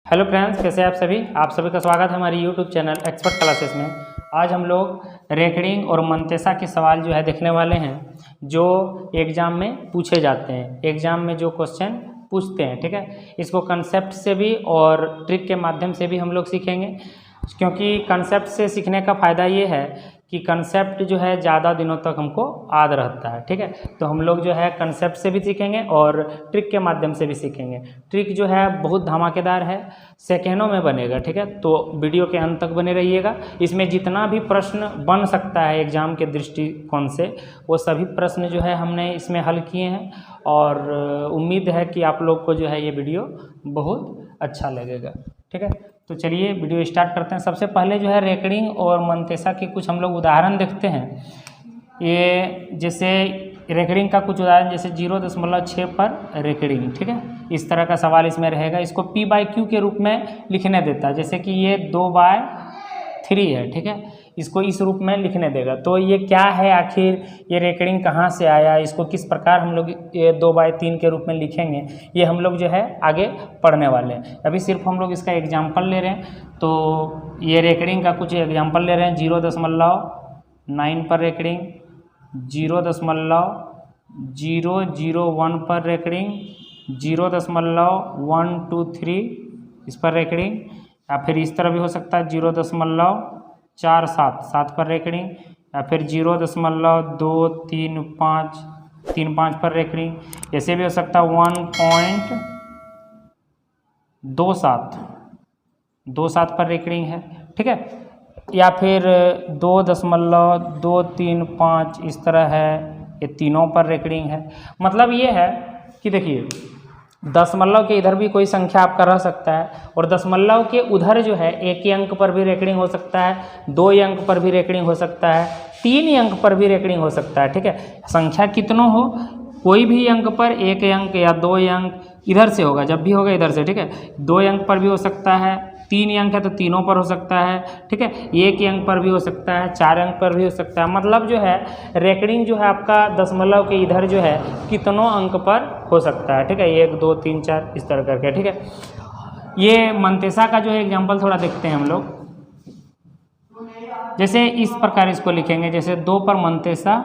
Hello friends, कैसे हैं आप सभी। आप सभी का स्वागत है हमारी यूट्यूब चैनल एक्सपर्ट क्लासेस में। आज हम लोग रेकरिंग और मंतेसा के सवाल जो है देखने वाले हैं, जो एग्ज़ाम में पूछे जाते हैं। एग्ज़ाम में जो क्वेश्चन पूछते हैं, ठीक है, इसको कंसेप्ट से भी और ट्रिक के माध्यम से भी हम लोग सीखेंगे। क्योंकि कंसेप्ट से सीखने का फ़ायदा ये है कि कंसेप्ट जो है ज़्यादा दिनों तक हमको याद रहता है, ठीक है। तो हम लोग जो है कंसेप्ट से भी सीखेंगे और ट्रिक के माध्यम से भी सीखेंगे। ट्रिक जो है बहुत धमाकेदार है, सेकेंडों में बनेगा, ठीक है। तो वीडियो के अंत तक बने रहिएगा। इसमें जितना भी प्रश्न बन सकता है एग्ज़ाम के दृष्टिकोण से, वो सभी प्रश्न जो है हमने इसमें हल किए हैं और उम्मीद है कि आप लोग को जो है ये वीडियो बहुत अच्छा लगेगा, ठीक है। तो चलिए वीडियो स्टार्ट करते हैं। सबसे पहले जो है रेकरिंग और मंतेसा के कुछ हम लोग उदाहरण देखते हैं। ये जैसे रेकरिंग का कुछ उदाहरण, जैसे 0.6 पर रेकरिंग, ठीक है। इस तरह का सवाल इसमें रहेगा। इसको P/Q के रूप में लिखने देता है, जैसे कि ये 2/3 है, ठीक है। इसको इस रूप में लिखने देगा। तो ये क्या है, आखिर ये रेकरिंग कहाँ से आया, इसको किस प्रकार हम लोग ये 2/3 के रूप में लिखेंगे, ये हम लोग जो है आगे पढ़ने वाले हैं। अभी सिर्फ हम लोग इसका एग्जाम्पल ले रहे हैं। तो ये रेकरिंग का कुछ एग्जाम्पल ले रहे हैं। 0.9 पर रेकरिंग, 0.001 पर रेकरिंग, 0.123 इस पर रेकरिंग, या फिर इस तरह भी हो सकता है 0.477 पर रेकरिंग, या फिर 0.235 पर रेकरिंग। ऐसे भी हो सकता है 1.27 पर रेकरिंग है, ठीक है। या फिर 2.235 इस तरह है, ये तीनों पर रेकरिंग है। मतलब ये है कि देखिए, दशमलव के इधर भी कोई संख्या आपका रह सकता है और दशमलव के उधर जो है 1 अंक पर भी रेकरिंग हो सकता है, 2 अंक पर भी रेकरिंग हो सकता है, 3 अंक पर भी रेकरिंग हो सकता है, ठीक है। संख्या कितनों हो, कोई भी अंक पर 1 अंक या 2 अंक इधर से होगा, जब भी होगा इधर से, ठीक है। 2 अंक पर भी हो सकता है, 3 अंक है तो तीनों पर हो सकता है, ठीक है। 1 अंक पर भी हो सकता है, 4 अंक पर भी हो सकता है। मतलब जो है रेकरिंग जो है आपका दशमलव के इधर जो है कितनों अंक पर हो सकता है, ठीक है। 1 2 3 4 इस तरह करके, ठीक है। ये मंतेसा का जो है एग्जाम्पल थोड़ा देखते हैं हम लोग। जैसे इस प्रकार इसको लिखेंगे, जैसे 2 पर मंतेसा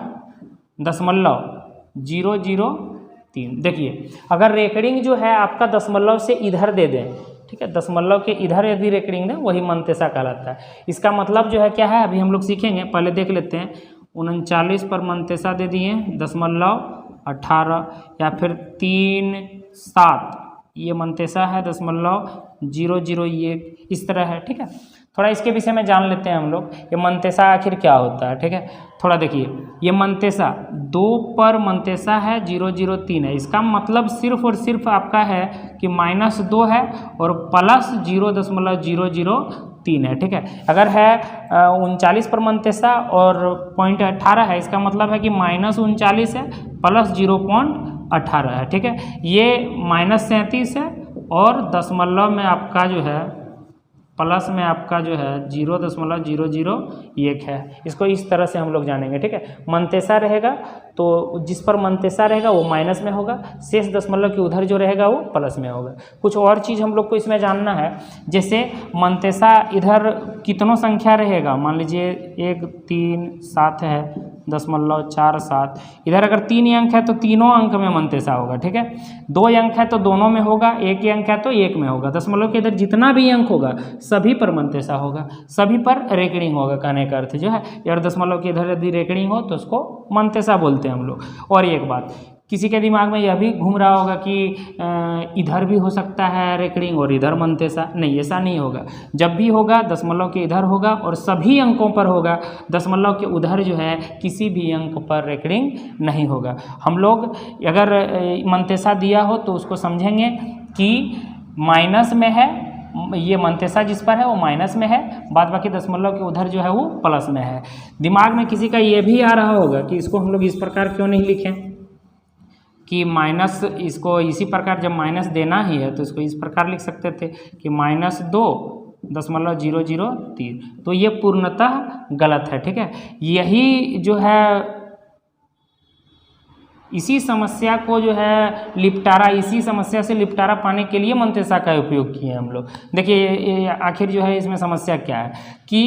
0.003। देखिए, अगर रेकरिंग जो है आपका दशमलव से इधर दे दें, ठीक है, दशमलव के इधर यदि रेकरिंग दें, वही मंतेसा कहलाता है। इसका मतलब जो है क्या है, अभी हम लोग सीखेंगे, पहले देख लेते हैं। 39 पर मंतेसा दे दिए 0.18, या फिर 3.7 ये मंतेसा है 0.001 इस तरह है, ठीक है। थोड़ा इसके विषय में जान लेते हैं हम लोग, ये मंतेसा आखिर क्या होता है, ठीक है। थोड़ा देखिए, ये मंतेसा 2 पर मंतेसा है 0.03 है। इसका मतलब सिर्फ और सिर्फ आपका है कि -2 है और प्लस 0.003 है, ठीक है। अगर है 39 पर मंतेसा और 0.18 है, इसका मतलब है कि -39 है प्लस 0.18 है, ठीक है। ये -37 है और दशमलव में आपका जो है प्लस में आपका जो है 0.001 है। इसको इस तरह से हम लोग जानेंगे, ठीक है। मंतेसा रहेगा तो जिस पर मंतेसा रहेगा वो माइनस में होगा, शेष दशमलव के उधर जो रहेगा वो प्लस में होगा। कुछ और चीज़ हम लोग को इसमें जानना है, जैसे मंतेसा इधर कितनों संख्या रहेगा, मान लीजिए 1 3 7 है 0.47, इधर अगर 3 अंक है तो तीनों अंक में मंतेसा होगा, ठीक है। 2 अंक है तो दोनों में होगा, 1 अंक है तो 1 में होगा। दशमलव के इधर जितना भी अंक होगा सभी पर मंतेसा होगा, सभी पर रेकरिंग होगा। कहने का अर्थ जो है, यार दशमलव के इधर यदि रेकरिंग हो तो उसको मंतेसा बोलते हैं हम लोग। और एक बात, किसी के दिमाग में यह भी घूम रहा होगा कि इधर भी हो सकता है रेकरिंग और इधर मंतेसा। नहीं, ऐसा नहीं होगा। जब भी होगा दशमलव के इधर होगा और सभी अंकों पर होगा, दशमलव के उधर जो है किसी भी अंक पर रेकरिंग नहीं होगा। हम लोग अगर मंतेसा दिया हो तो उसको समझेंगे कि माइनस में है, ये मंतेसा जिस पर है वो माइनस में है, बाद बाकी दशमलव के उधर जो है वो प्लस में है। दिमाग में किसी का ये भी आ रहा होगा कि इसको हम लोग इस प्रकार क्यों नहीं लिखें कि माइनस, इसको इसी प्रकार जब माइनस देना ही है तो इसको इस प्रकार लिख सकते थे कि -2.003। तो ये पूर्णतः गलत है, ठीक है। यही जो है इसी समस्या को जो है इसी समस्या से निपटारा पाने के लिए मंतेसा का उपयोग किए हम लोग। देखिए आखिर जो है इसमें समस्या क्या है कि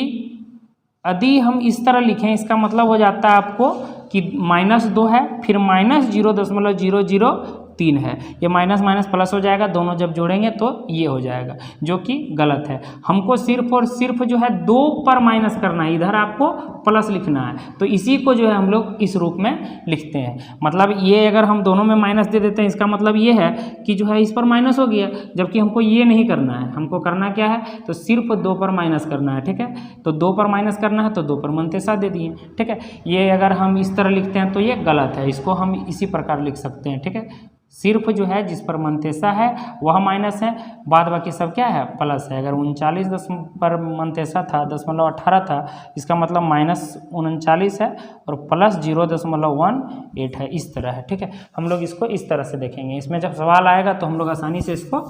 यदि हम इस तरह लिखें, इसका मतलब हो जाता है आपको कि -2 है, फिर -0.003 है, ये माइनस माइनस प्लस हो जाएगा, दोनों जब जोड़ेंगे तो ये हो जाएगा, जो कि गलत है। हमको सिर्फ और सिर्फ जो है 2 पर माइनस करना है, इधर आपको प्लस लिखना है, तो इसी को जो है हम लोग इस रूप में लिखते हैं। मतलब ये अगर हम दोनों में माइनस दे देते हैं, इसका मतलब ये है कि जो है इस पर माइनस हो गया, जबकि हमको ये नहीं करना है। हमको करना क्या है, तो सिर्फ 2 पर माइनस करना है, ठीक है। तो 2 पर माइनस करना है तो 2 पर मंतेसा दे दिए, ठीक है। ये अगर हम इस तरह लिखते हैं तो ये गलत है, इसको हम इसी प्रकार लिख सकते हैं, ठीक है। सिर्फ जो है जिस पर मंतेसा है वह माइनस है, बाद बाकी सब क्या है, प्लस है। अगर 39 पर मंतेसा था, 0.18 था, इसका मतलब -39 है और प्लस 0.18 है, इस तरह है, ठीक है। हम लोग इसको इस तरह से देखेंगे, इसमें जब सवाल आएगा तो हम लोग आसानी से इसको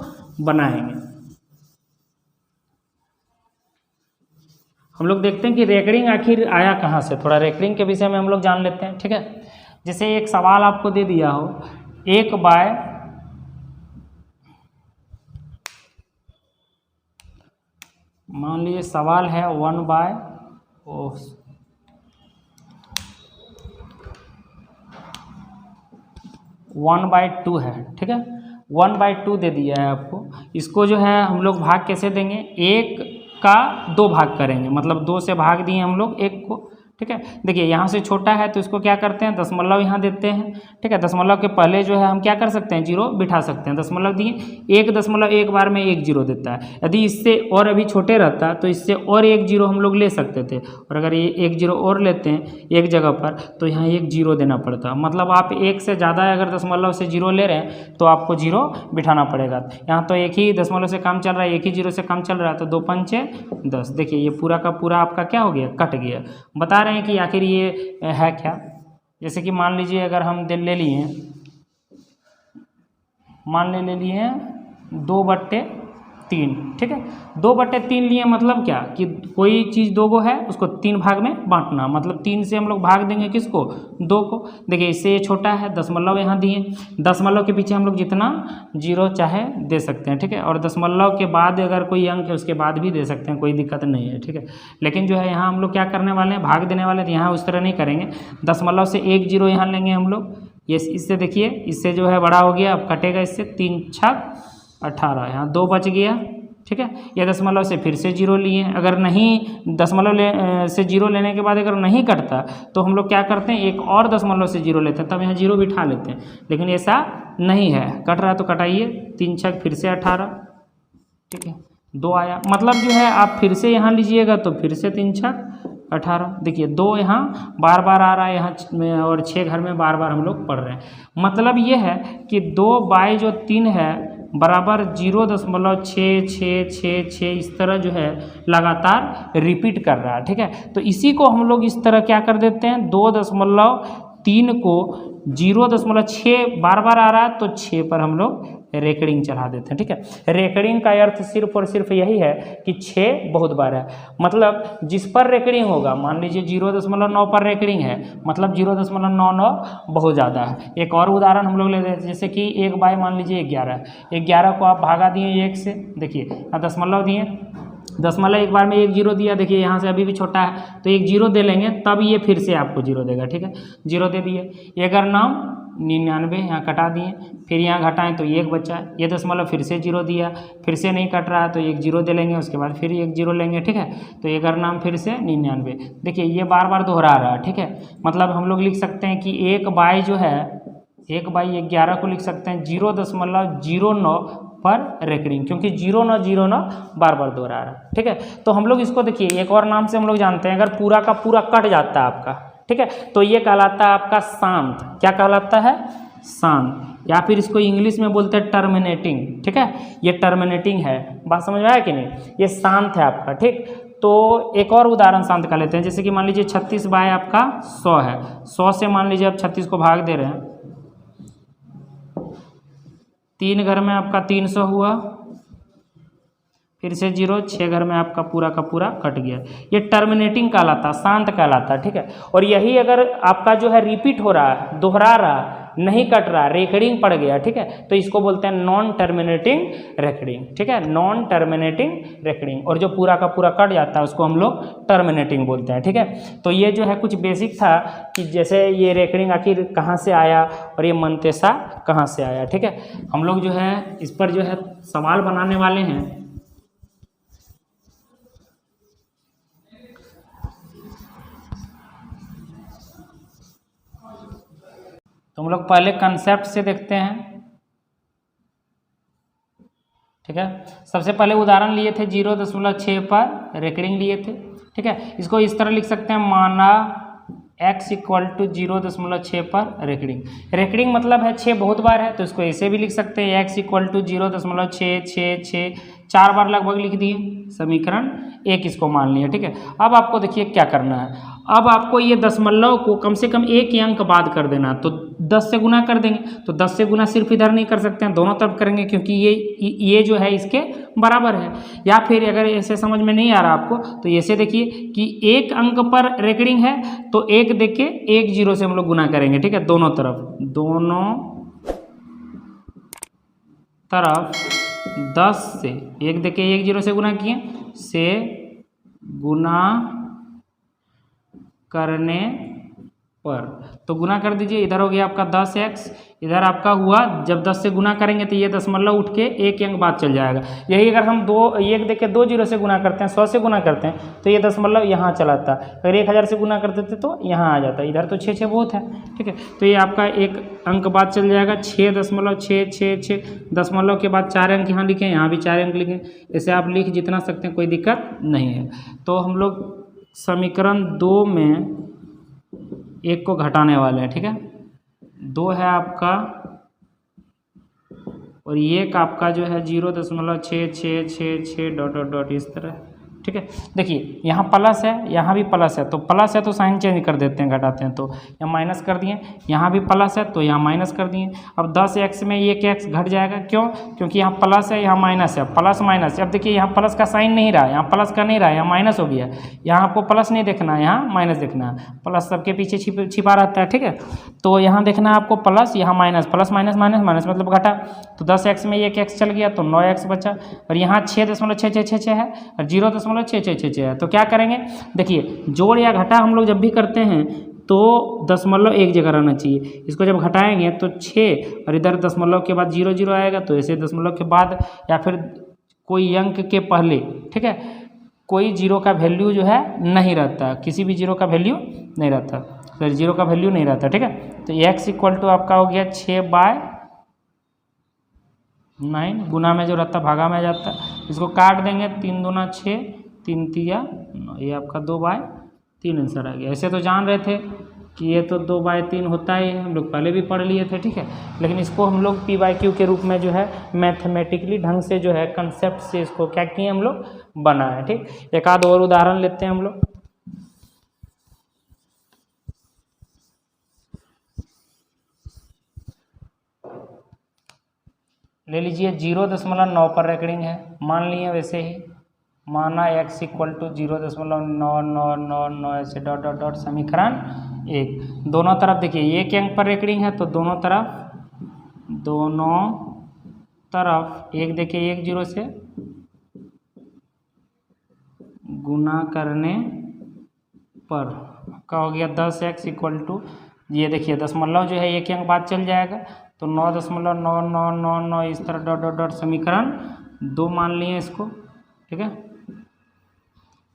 बनाएंगे। हम लोग देखते हैं कि रेकरिंग आखिर आया कहाँ से, थोड़ा रेकरिंग के विषय में हम लोग जान लेते हैं, ठीक है। जैसे एक सवाल आपको दे दिया हो, 1 बाय मान लीजिए सवाल है 1/2 है, ठीक है। 1/2 दे दिया है आपको। इसको जो है हम लोग भाग कैसे देंगे, 1 का 2 भाग करेंगे, मतलब 2 से भाग दिए हम लोग 1 को, ठीक है। देखिए यहाँ से छोटा है तो इसको क्या करते हैं, दशमलव यहाँ देते हैं, ठीक है। दशमलव के पहले जो है हम क्या कर सकते हैं, 0 बिठा सकते हैं। दशमलव दिए, 1 बार में 1 0 देता है। यदि इससे और अभी छोटे रहता तो इससे और 1 0 हम लोग ले सकते थे, और अगर ये 1 0 और लेते हैं एक जगह पर तो यहाँ 1 0 देना पड़ता। मतलब आप 1 से ज़्यादा अगर दशमलव से 0 ले रहे हैं तो आपको 0 बिठाना पड़ेगा। यहाँ तो 1 ही दशमलव से काम चल रहा है, 1 ही 0 से काम चल रहा है, तो 2 पंचे 10। देखिए ये पूरा का पूरा आपका क्या हो गया, कट गया। बता रहे हैं कि आखिर ये है क्या। जैसे कि मान लीजिए अगर हम ले लिए 2/3, ठीक है। 2/3 लिए मतलब क्या कि कोई चीज़ 2 गो है उसको 3 भाग में बांटना, मतलब 3 से हम लोग भाग देंगे किसको, 2 को। देखिए इससे ये छोटा है, दशमलव यहाँ दिए, दशमलव के पीछे हम लोग जितना 0 चाहे दे सकते हैं, ठीक है। और दशमलव के बाद अगर कोई अंक है उसके बाद भी दे सकते हैं, कोई दिक्कत नहीं है, ठीक है। लेकिन जो है यहाँ हम लोग क्या करने वाले हैं, भाग देने वाले हैं, तो यहाँ उस तरह नहीं करेंगे। दशमलव से 1 0 यहाँ लेंगे हम लोग, ये इससे देखिए इससे जो है बड़ा हो गया, अब कटेगा इससे, 3 6 18, यहाँ 2 बच गया, ठीक है। ये दशमलव से फिर से 0 लिए, अगर नहीं दशमलव से 0 लेने के बाद अगर नहीं कटता तो हम लोग क्या करते हैं, एक और दशमलव से 0 लेते हैं, तब यहाँ 0 बिठा लेते हैं। लेकिन ऐसा नहीं है, कट रहा है तो कटाइए, 3 6 फिर से 18, ठीक है, 2 आया। मतलब जो है आप फिर से यहाँ लीजिएगा तो फिर से 3 6 18, देखिए 2 यहाँ बार बार आ रहा है यहाँ, और 6 घर में बार बार हम लोग पढ़ रहे हैं। मतलब ये है कि 2/3 है बराबर 0.6666 इस तरह जो है लगातार रिपीट कर रहा है, ठीक है। तो इसी को हम लोग इस तरह क्या कर देते हैं, 2.3 को 0.6 बार बार आ रहा है तो 6 पर हम लोग रेकरिंग चढ़ा देते हैं, ठीक है। रेकरिंग का अर्थ सिर्फ और सिर्फ यही है कि 6 बहुत बार है, मतलब जिस पर रेकरिंग होगा, मान लीजिए 0.9 पर रेकरिंग है, मतलब 0.99 बहुत ज़्यादा है। एक और उदाहरण हम लोग ले रहे हैं, जैसे कि 1 बाय मान लीजिए 11 को आप भागा दिए 1 से, देखिए यहाँ दशमलव दिए, दशमलव एक बार में 1 0 दिया, देखिए यहाँ से अभी भी छोटा है तो 1 0 दे लेंगे, तब ये फिर से आपको 0 देगा, ठीक है। 0 दे दिए, अगर नाम 99 यहाँ कटा दिए, फिर यहाँ घटाएं तो 1 बचा, ये दशमलव फिर से 0 दिया, फिर से नहीं कट रहा है तो 1 0 दे लेंगे, उसके बाद फिर 1 0 लेंगे, ठीक है। तो ये अगर नाम फिर से 99, देखिए ये बार बार दोहरा रहा है, ठीक है। मतलब हम लोग लिख सकते हैं कि 1 बाय जो है 1/11 को लिख सकते हैं 0.09 पर रेकरिंग, क्योंकि 0.09 बार बार दोहरा रहा है, ठीक है। तो हम लोग इसको देखिए एक और नाम से हम लोग जानते हैं, अगर पूरा का पूरा कट जाता है आपका, ठीक है, तो ये कहलाता है आपका शांत। क्या कहलाता है, शांत, या फिर इसको इंग्लिश में बोलते हैं टर्मिनेटिंग, ठीक है। ये टर्मिनेटिंग है, बात समझ में आया कि नहीं, ये शांत है आपका, ठीक। तो एक और उदाहरण शांत का लेते हैं, जैसे कि मान लीजिए 36 बाय आपका 100 है, 100 से मान लीजिए आप 36 को भाग दे रहे हैं, 3 घर में आपका 300 हुआ, फिर से 0, 6 घर में आपका पूरा का पूरा कट गया। ये टर्मिनेटिंग कहलाता, शांत कहलाता, ठीक है। और यही अगर आपका जो है रिपीट हो रहा है, दोहरा रहा है, नहीं कट रहा, रेकरिंग पड़ गया, ठीक है, तो इसको बोलते हैं नॉन टर्मिनेटिंग रेकरिंग, ठीक है, नॉन टर्मिनेटिंग रेकरिंग। और जो पूरा का पूरा कट जाता है उसको हम लोग टर्मिनेटिंग बोलते हैं, ठीक है। तो ये जो है कुछ बेसिक था कि जैसे ये रेकरिंग आखिर कहाँ से आया और ये मंतेसा कहाँ से आया, ठीक है। हम लोग जो है इस पर जो है सवाल बनाने वाले हैं। तो हम लोग पहले कंसेप्ट से देखते हैं, ठीक है। सबसे पहले उदाहरण लिए थे 0.6 पर रेकरिंग लिए थे, ठीक है। इसको इस तरह लिख सकते हैं, माना x इक्वल टू 0.6 पर रेकरिंग। रेकरिंग मतलब है 6 बहुत बार है, तो इसको ऐसे भी लिख सकते हैं, x इक्वल टू 0.6 4 बार लगभग लिख दिए, समीकरण 1 इसको मान लिया, ठीक है। अब आपको देखिए क्या करना है, अब आपको ये दशमलव को कम से कम एक ही अंक बाद कर देना, तो 10 से गुना कर देंगे। तो 10 से गुना सिर्फ इधर नहीं कर सकते हैं, दोनों तरफ करेंगे, क्योंकि ये जो है इसके बराबर है। या फिर अगर ऐसे समझ में नहीं आ रहा आपको, तो ऐसे देखिए कि एक अंक पर रेकरिंग है, तो एक देख के एक 0 से हम लोग गुना करेंगे, ठीक है, दोनों तरफ 10 से, एक देख के एक 0 से गुना किए, से गुना करने पर, तो गुना कर दीजिए। इधर हो गया आपका 10x, इधर आपका हुआ, जब 10 से गुना करेंगे तो ये दशमलव उठ के एक अंक बाद चल जाएगा। यही अगर हम एक देख के 2 0 से गुना करते हैं, 100 से गुना करते हैं, तो ये दशमलव यहाँ चलाता। अगर 1000 से गुना करते थे तो यहाँ आ जाता, इधर तो 6 बहुत है, ठीक है। तो ये आपका एक अंक बाद चल जाएगा, 6.666। दशमलव के बाद 4 अंक यहाँ लिखें, यहाँ भी 4 अंक लिखें, ऐसे आप लिख जितना सकते हैं, कोई दिक्कत नहीं है। तो हम लोग समीकरण 2 में 1 को घटाने वाले हैं, ठीक है। 2 है आपका और 1 आपका जो है 0.666 डॉट इस तरह, ठीक है। देखिए यहाँ प्लस है, यहाँ भी प्लस है, तो प्लस है तो साइन चेंज कर देते हैं, घटाते हैं, तो यहाँ माइनस कर दिए, यहाँ भी प्लस है तो यहाँ माइनस कर दिए। अब 10x में 1x घट जाएगा, क्यों? क्योंकि यहाँ प्लस है, यहाँ माइनस है, प्लस माइनस। अब देखिए यहाँ प्लस का साइन नहीं रहा, यहाँ प्लस का नहीं रहा, यहाँ माइनस हो गया। यहाँ आपको प्लस नहीं देखना है, यहाँ माइनस देखना है, प्लस सबके पीछे छिपा रहता है, ठीक है। तो यहाँ देखना है आपको प्लस, यहाँ minus, plus minus minus minus मतलब घटा। तो 10x में 1x चल गया तो 9x बचा, और यहाँ 6.666 है और 0.666 है। तो क्या करेंगे, देखिए जोड़ या घटा हम लोग जब भी करते हैं तो दशमलव एक जगह रहना चाहिए। इसको जब घटाएंगे तो 6 और इधर दशमलव के बाद 0 0 आएगा, तो ऐसे दशमलव के बाद या फिर कोई अंक के पहले, ठीक है, कोई 0 का वैल्यू जो है नहीं रहता, किसी भी 0 का वैल्यू नहीं रहता, फिर 0 का वैल्यू नहीं रहता, ठीक है। तो x इक्वल टू आपका हो गया 6/9, गुना में जो रहता भागा में जाता, इसको काट देंगे, 3 दूना 6, 3 तिया 9, ये आपका 2/3 आंसर आ गया। ऐसे तो जान रहे थे कि ये तो 2/3 होता ही है, हम लोग पहले भी पढ़ लिए थे, ठीक है। लेकिन इसको हम लोग P/Q के रूप में जो है मैथमेटिकली ढंग से जो है कंसेप्ट से इसको क्या किए हम लोग बनाए, ठीक। एक आध और उदाहरण लेते हैं हम लोग। ले लीजिए 0.9 पर रेकरिंग है, मान लिए वैसे ही, माना x इक्वल टू 0.9999 ऐसे डॉट डॉट डॉट समीकरण 1। दोनों तरफ देखिए एक अंक पर रेकरिंग है, तो दोनों तरफ एक देखिए एक 0 से गुना करने पर का हो गया 10x इक्वल टू, ये देखिए दशमलव जो है एक अंक बाद चल जाएगा, तो 9.9999 इस तरह डॉट डॉट डॉट समीकरण 2 मान लिए इसको, ठीक है।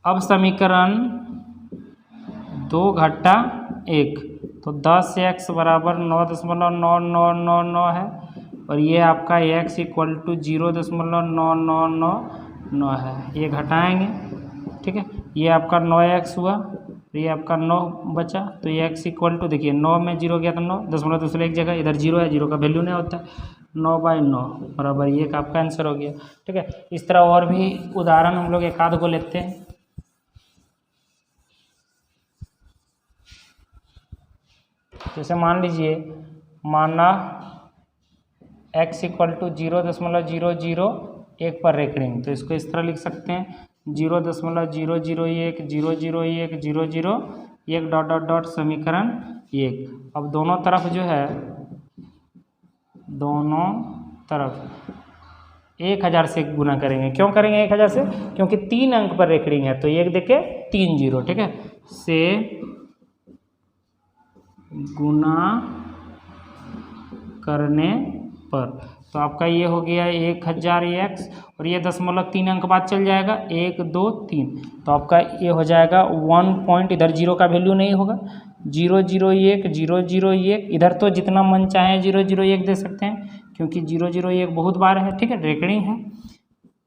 अब समीकरण 2 घटा 1, तो 10x बराबर 9.9999 है, और ये आपका x इक्वल टू 0.9999 है, ये घटाएंगे, ठीक है। ये आपका 9x हुआ, ये आपका 9 बचा, तो ये x इक्वल टू देखिए 9 में 0 गया तो 9, दशमलव दूसरे एक जगह, इधर 0 है, 0 का वैल्यू नहीं होता, 9/9 बराबर ये का आपका आंसर हो गया, ठीक है। इस तरह और भी उदाहरण हम लोग एक आध को लेते हैं। जैसे मान लीजिए, माना x इक्वल टू 0.001 पर रेकरिंग, तो इसको इस तरह लिख सकते हैं 0.001 डॉट डॉट डॉट समीकरण 1। अब दोनों तरफ जो है दोनों तरफ 1000 से गुना करेंगे। क्यों करेंगे 1000 से? क्योंकि 3 अंक पर रेखड़ी है, तो एक देखे 3 जीरो, ठीक है, से गुना करने पर। तो आपका ये हो गया 1000x और ये 3 अंक बाद चल जाएगा 1 2 3, तो आपका ये हो जाएगा 1 पॉइंट, इधर जीरो का वैल्यू नहीं होगा, 0 0 1 0 0 1, इधर तो जितना मन चाहे 0 0 1 दे सकते हैं क्योंकि 0 0 1 बहुत बार है, ठीक है, रेखड़ी है।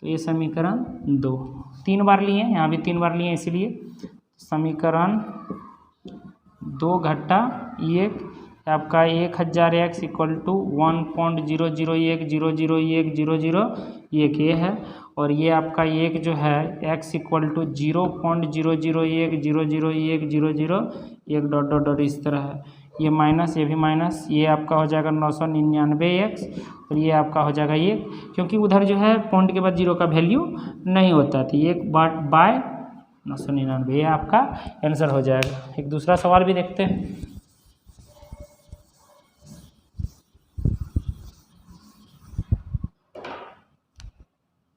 तो ये समीकरण 2 3 बार लिए हैं, यहाँ भी 3 बार लिए हैं, इसीलिए समीकरण 2 घटा 1 आपका 1000x इक्वल टू 1.001 001 001 ये है, और ये आपका एक जो है x equal to 0.001 001 001 dot dot dot इस तरह है, ये माइनस, ये भी माइनस, ये आपका हो जाएगा 999x और ये आपका हो जाएगा ये, क्योंकि उधर जो है पॉइंट के बाद जीरो का वैल्यू नहीं होता, तो ये बाय 999 ये आपका आंसर हो जाएगा। एक दूसरा सवाल भी देखते हैं।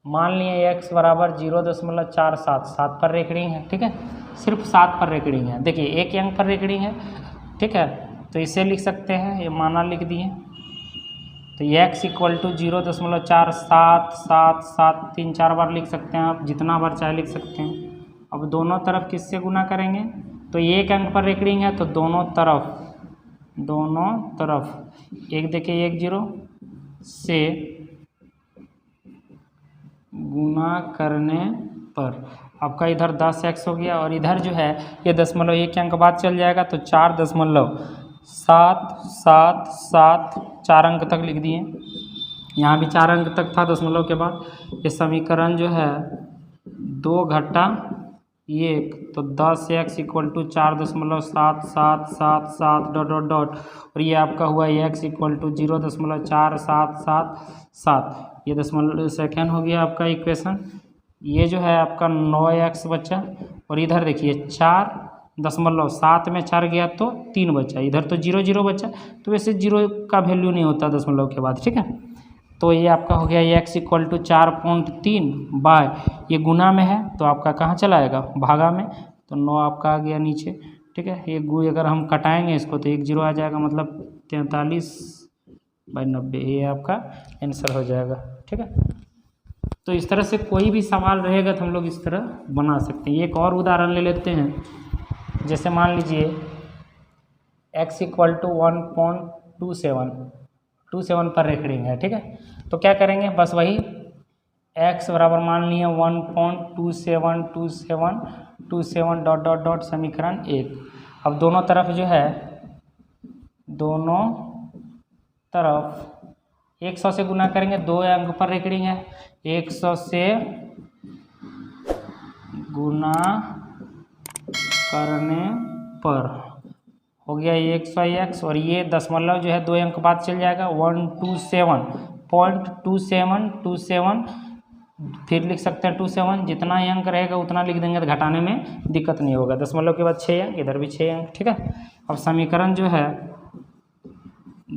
मान लिए x बराबर 0.47 7 पर रेखड़ी है, ठीक है, सिर्फ 7 पर रेखड़ी है। देखिए एक अंक पर रेखड़ी है, ठीक है, तो इसे लिख सकते हैं, ये माना लिख दिए, तो x इक्वल टू 0.4777 3-4 बार लिख सकते हैं आप, जितना बार चाहे लिख सकते हैं। अब दोनों तरफ किससे गुना करेंगे? तो एक अंक पर रेखड़ी है तो दोनों तरफ एक देखिए 1 0 से गुना करने पर आपका इधर 10x हो गया और इधर जो है ये 1 अंक बाद चल जाएगा, तो 4.777 4 अंक तक लिख दिए, यहाँ भी 4 अंक तक था दशमलव के बाद। ये समीकरण जो है 2 घटा 1, तो 10x equal to 4.7777 dot dot dot और ये आपका हुआ x इक्वल टू 0.4777, ये दशमलव सेकेंड हो गया आपका इक्वेशन। ये जो है आपका 9x बचा और इधर देखिए 4.7 में 4 गया तो 3 बचा, इधर तो 0 0 बचा, तो वैसे जीरो का वैल्यू नहीं होता दशमलव के बाद, ठीक है। तो ये आपका हो गया x इक्वल टू 4.3 बाय, ये गुना में है तो आपका कहाँ चला आएगा? भागा में, तो 9 आपका आ गया नीचे, ठीक है। ये अगर हम कटाएंगे इसको तो 1 0 आ जाएगा, मतलब 43/90, ये आपका आंसर हो जाएगा, ठीक है। तो इस तरह से कोई भी सवाल रहेगा तो हम लोग इस तरह बना सकते हैं। एक और उदाहरण ले लेते हैं, जैसे मान लीजिए x इक्वल टू 1.27 पर रेखड़ी है, ठीक है। तो क्या करेंगे? बस वही x बराबर मान लिए 1.272727 डॉट डॉट डॉट समीकरण 1। अब दोनों तरफ जो है, दोनों तरफ 100 से गुना करेंगे, 2 अंक पर रेखड़ी है, 100 से गुना करने पर हो गया 100x और ये दशमलव जो है 2 अंक बाद चल जाएगा 127.2727, फिर लिख सकते हैं 27, जितना ही अंक रहेगा उतना लिख देंगे तो घटाने में दिक्कत नहीं होगा। दशमलव के बाद 6 अंक, इधर भी 6 अंक, ठीक है। अब समीकरण जो है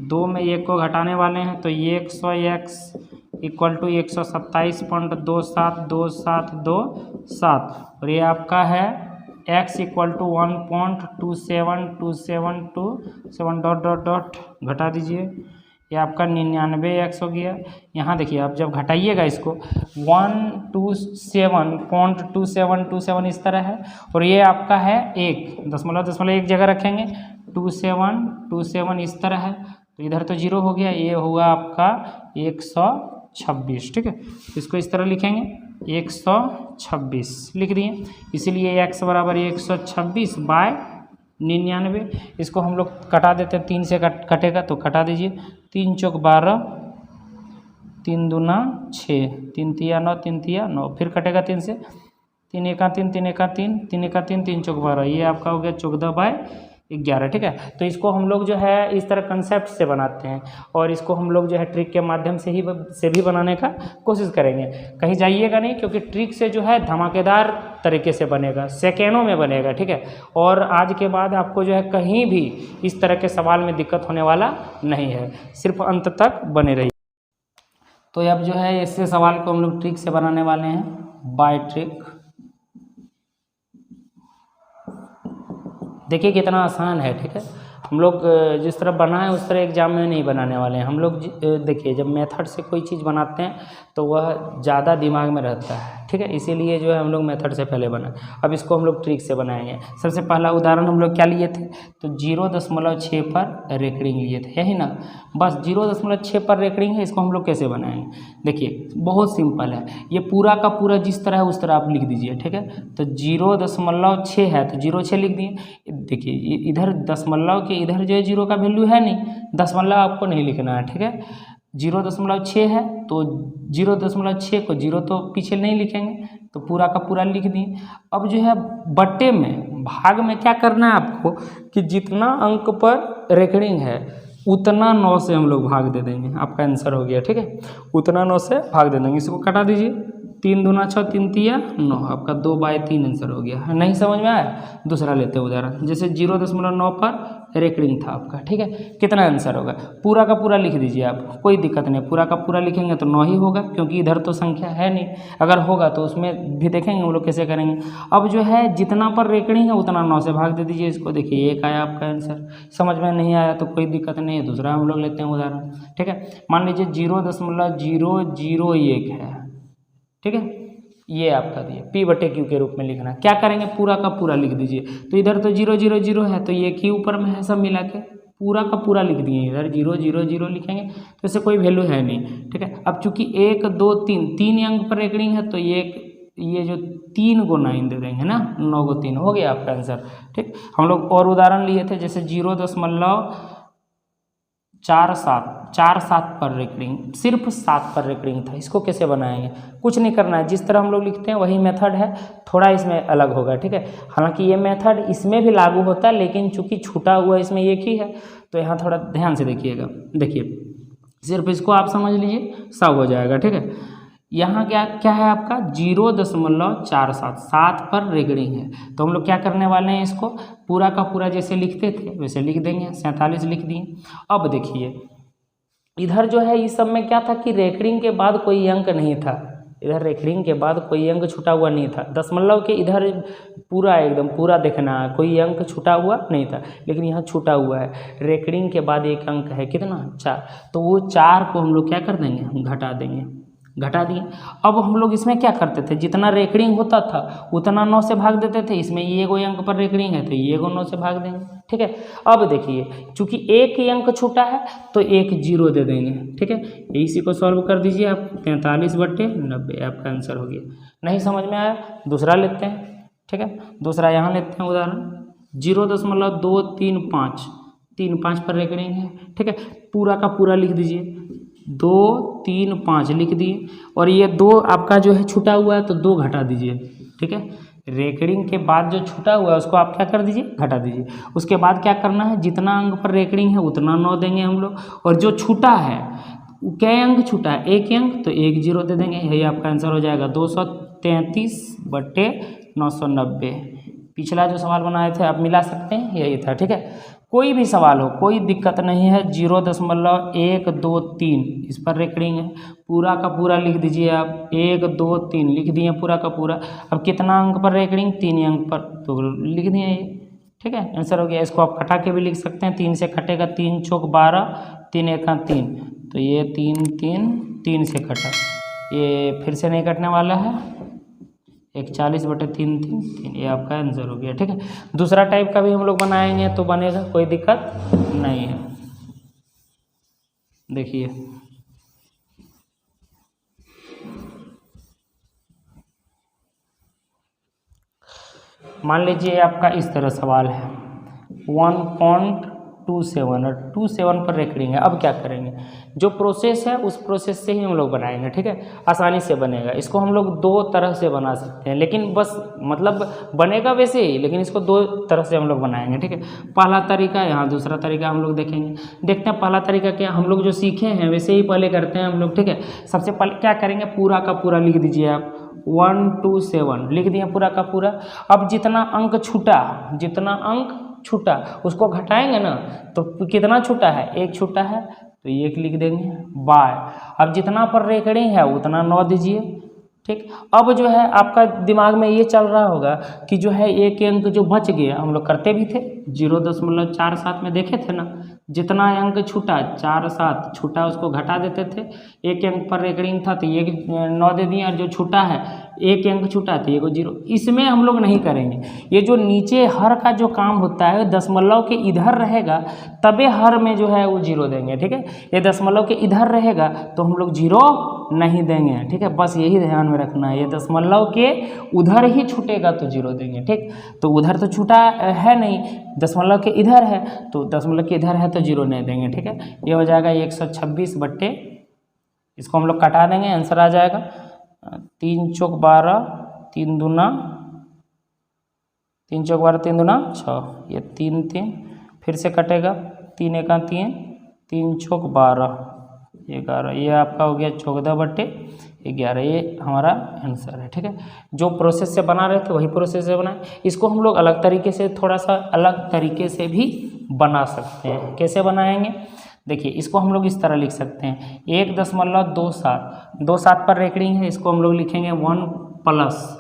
2 में 1 को घटाने वाले हैं, तो 100x इक्वल टू 127.272727 और ये आपका है x equal to 1.272727 dot dot dot घटा दीजिए, ये आपका 99x हो गया। यहाँ देखिए आप जब घटाइएगा इसको 127.2727 इस तरह है और ये आपका है 1 दशमलव एक जगह रखेंगे, 2727 इस तरह है, तो इधर तो 0 हो गया, ये हुआ आपका 126, ठीक है। इसको इस तरह लिखेंगे 126 लिख दिए, इसीलिए x बराबर 126 बाय 99। इसको हम लोग कटा देते हैं, 3 से कटेगा तो कटा दीजिए, 3 चौक 12, 3 दूना 6, 3 तिया 9, 3 तिया 9, फिर कटेगा 3 से, 3 एका 3, 3 एका 3, 3 एका 3, 3 चौक 12, ये आपका हो गया 14/3 11, ठीक है। तो इसको हम लोग जो है इस तरह कंसेप्ट से बनाते हैं और इसको हम लोग जो है ट्रिक के माध्यम से भी बनाने का कोशिश करेंगे। कहीं जाइएगा नहीं, क्योंकि ट्रिक से जो है धमाकेदार तरीके से बनेगा, सेकेंडों में बनेगा, ठीक है। और आज के बाद आपको जो है कहीं भी इस तरह के सवाल में दिक्कत होने वाला नहीं है, सिर्फ अंत तक बने रहिए। तो अब जो है इससे सवाल को हम लोग ट्रिक से बनाने वाले हैं, बाय ट्रिक। देखिए कितना आसान है, ठीक है। हम लोग जिस तरह बनाए उस तरह एग्जाम में नहीं बनाने वाले हैं हम लोग। देखिए जब मेथड से कोई चीज़ बनाते हैं तो वह ज़्यादा दिमाग में रहता है, ठीक है। इसीलिए जो है हम लोग मेथड से पहले बनाए। अब इसको हम लोग ट्रिक से बनाएंगे। सबसे पहला उदाहरण हम लोग क्या लिए थे, तो 0.6 पर रेकरिंग लिए थे, यही ना। बस 0.6 पर रेकरिंग है, इसको हम लोग कैसे बनाएंगे। देखिए बहुत सिंपल है, ये पूरा का पूरा जिस तरह है उस तरह आप लिख दीजिए, ठीक है। तो 0.6 है तो 0.6 लिख दिए। देखिए इधर दशमलव के इधर जो है 0 का वैल्यू है नहीं, दशमलव आपको नहीं लिखना है, ठीक है। 0.6 है तो 0.6 को 0 तो पीछे नहीं लिखेंगे, तो पूरा का पूरा लिख दिए। अब जो है बट्टे में भाग में क्या करना है आपको, कि जितना अंक पर रेकरिंग है उतना 9 से हम लोग भाग दे देंगे, आपका आंसर हो गया, ठीक है। उतना 9 से भाग दे देंगे, इसको कटा दीजिए। 3 दूना 6, 3 तिया 9, आपका 2/3 आंसर हो गया। नहीं समझ में आया, दूसरा लेते हैं उदाहरण। जैसे 0.9 पर रेकरिंग था आपका, ठीक है। कितना आंसर होगा, पूरा का पूरा लिख दीजिए आप, कोई दिक्कत नहीं। पूरा का पूरा लिखेंगे तो 9 ही होगा, क्योंकि इधर तो संख्या है नहीं। अगर होगा तो उसमें भी देखेंगे हम लोग कैसे करेंगे। अब जो है जितना पर रेकरिंग है उतना 9 से भाग दे दीजिए इसको। देखिए 1 आया आपका आंसर। समझ में नहीं आया तो कोई दिक्कत नहीं है, दूसरा हम लोग लेते हैं उदाहरण, ठीक है। मान लीजिए 0.001 है, ठीक है। ये आपका दिए P/Q के रूप में लिखना। क्या करेंगे, पूरा का पूरा लिख दीजिए। तो इधर तो 000 है तो ये Q ऊपर में है, सब मिला के पूरा का पूरा लिख दिए। इधर 000 लिखेंगे तो इससे कोई वैल्यू है नहीं, ठीक है। अब चूंकि 1 2 3 अंक पर रेकरिंग है तो ये जो 3 को 9 दे देंगे ना, 9 को 3 हो गया आपका आंसर, ठीक। हम लोग और उदाहरण लिए थे, जैसे 0.47 पर रेकरिंग, सिर्फ 7 पर रेकरिंग था। इसको कैसे बनाएंगे, कुछ नहीं करना है, जिस तरह हम लोग लिखते हैं वही मेथड है, थोड़ा इसमें अलग होगा, ठीक है। हालांकि ये मेथड इसमें भी लागू होता है, लेकिन चूंकि छूटा हुआ इसमें एक ही है तो यहाँ थोड़ा ध्यान से देखिएगा। देखिए सिर्फ इसको आप समझ लीजिए, सब हो जाएगा, ठीक है। यहाँ क्या है आपका 0.47, 7 पर रेकरिंग है, तो हम लोग क्या करने वाले हैं, इसको पूरा का पूरा जैसे लिखते थे वैसे लिख देंगे। 47 लिख दिए। अब देखिए इधर जो है इस सब में क्या था कि रेकरिंग के बाद कोई अंक नहीं था, इधर रेकरिंग के बाद कोई अंक छुटा हुआ नहीं था। दशमलव के इधर पूरा एकदम पूरा देखना है, कोई अंक छुटा हुआ नहीं था, लेकिन यहाँ छुटा हुआ है। रेकरिंग के बाद एक अंक है कितना, 4, तो वो 4 को हम लोग क्या कर देंगे, हम घटा देंगे, घटा दिए। अब हम लोग इसमें क्या करते थे, जितना रेकरिंग होता था उतना 9 से भाग देते थे। इसमें ये कोई अंक पर रेकरिंग है तो ये को 9 से भाग देंगे, ठीक है। अब देखिए चूंकि एक ही अंक छूटा है तो एक 0 दे देंगे, ठीक है। इसी को सॉल्व कर दीजिए आप, 43/90 आपका आंसर हो गया। नहीं समझ में आया, दूसरा लेते हैं, ठीक है। दूसरा यहाँ लेते हैं उदाहरण 0.235, 3 5 पर रेकरिंग है, ठीक है। पूरा का पूरा लिख दीजिए, 2 3 5 लिख दिए। और ये 2 आपका जो है छूटा हुआ है तो 2 घटा दीजिए, ठीक है। रेकरिंग के बाद जो छूटा हुआ है उसको आप क्या कर दीजिए, घटा दीजिए। उसके बाद क्या करना है, जितना अंक पर रेकरिंग है उतना 9 देंगे हम लोग, और जो छूटा है क्या अंक छूटा है, एक अंक, तो 1 0 दे देंगे। यही आपका आंसर हो जाएगा 233/990। पिछला जो सवाल बनाए थे आप मिला सकते हैं, यही था, ठीक है। कोई भी सवाल हो कोई दिक्कत नहीं है। 0.123 इस पर रेकरिंग है, पूरा का पूरा लिख दीजिए आप, 1 2 3 लिख दिए पूरा का पूरा। अब कितना अंक पर रेकरिंग, 3 अंक पर, तो लिख दिए ये, ठीक है। आंसर हो गया। इसको आप कटा के भी लिख सकते हैं, 3 से कटेगा, 3 चौक 12, 3 1 3, तो ये 3 3 3 से कटा, ये फिर से नहीं कटने वाला है, 41/3 ये आपका आंसर हो गया, ठीक है। दूसरा टाइप का भी हम लोग बनाएंगे तो बनेगा, कोई दिक्कत नहीं है। देखिए मान लीजिए आपका इस तरह सवाल है, 127 और 27 पर रेकरिंग है। अब क्या करेंगे, जो प्रोसेस है उस प्रोसेस से ही हम लोग बनाएंगे, ठीक है, आसानी से बनेगा। इसको हम लोग दो तरह से बना सकते हैं, लेकिन बस मतलब बनेगा वैसे ही, लेकिन इसको दो तरह से हम लोग बनाएंगे, ठीक है। पहला तरीका, यहाँ दूसरा तरीका हम लोग देखेंगे। देखते हैं पहला तरीका क्या, हम लोग जो सीखे हैं वैसे ही पहले करते हैं हम लोग, ठीक है। सबसे पहले क्या करेंगे, पूरा का पूरा लिख दीजिए आप, 127 लिख दिए पूरा का पूरा। अब जितना अंक छूटा उसको घटाएंगे ना, तो कितना छूटा है, एक छूटा है तो एक लिख देंगे बाय। अब जितना पर रेकरिंग है उतना 9 दीजिए, ठीक। अब जो है आपका दिमाग में ये चल रहा होगा कि जो है एक अंक जो बच गया, हम लोग करते भी थे 0.47 में देखे थे ना, जितना अंक छूटा 47 छूटा उसको घटा देते थे। एक अंक पर रेकरिंग था तो ये 9 दे दिए, और जो छूटा है एक अंक छूटा तो ये 0। इसमें हम लोग नहीं करेंगे। ये जो नीचे हर का जो काम होता है दशमलव के इधर रहेगा तबे हर में जो है वो 0 देंगे, ठीक है। ये दशमलव के इधर रहेगा तो हम लोग 0 नहीं देंगे, ठीक है। बस यही ध्यान में रखना है, ये दशमलव के उधर ही छूटेगा तो 0 देंगे, ठीक। तो उधर तो छूटा है नहीं, दशमलव के इधर है, तो दशमलव के इधर है तो 0 नहीं देंगे, ठीक है। ये हो जाएगा 126 बट्टे, इसको हम लोग कटा देंगे, आंसर आ जाएगा 3 चौक 12, 3 दूना 6, ये 3 3 फिर से कटेगा, 3 एका 3, 3 चौक 12 11, ये आपका हो गया 14 बट्टे 11, ये हमारा आंसर है, ठीक है। जो प्रोसेस से बना रहे थे वही प्रोसेस से बनाए। इसको हम लोग अलग तरीके से, थोड़ा सा अलग तरीके से भी बना सकते हैं। कैसे बनाएंगे, देखिए इसको हम लोग इस तरह लिख सकते हैं, 1.27 पर रेकरिंग है, इसको हम लोग लिखेंगे 1 प्लस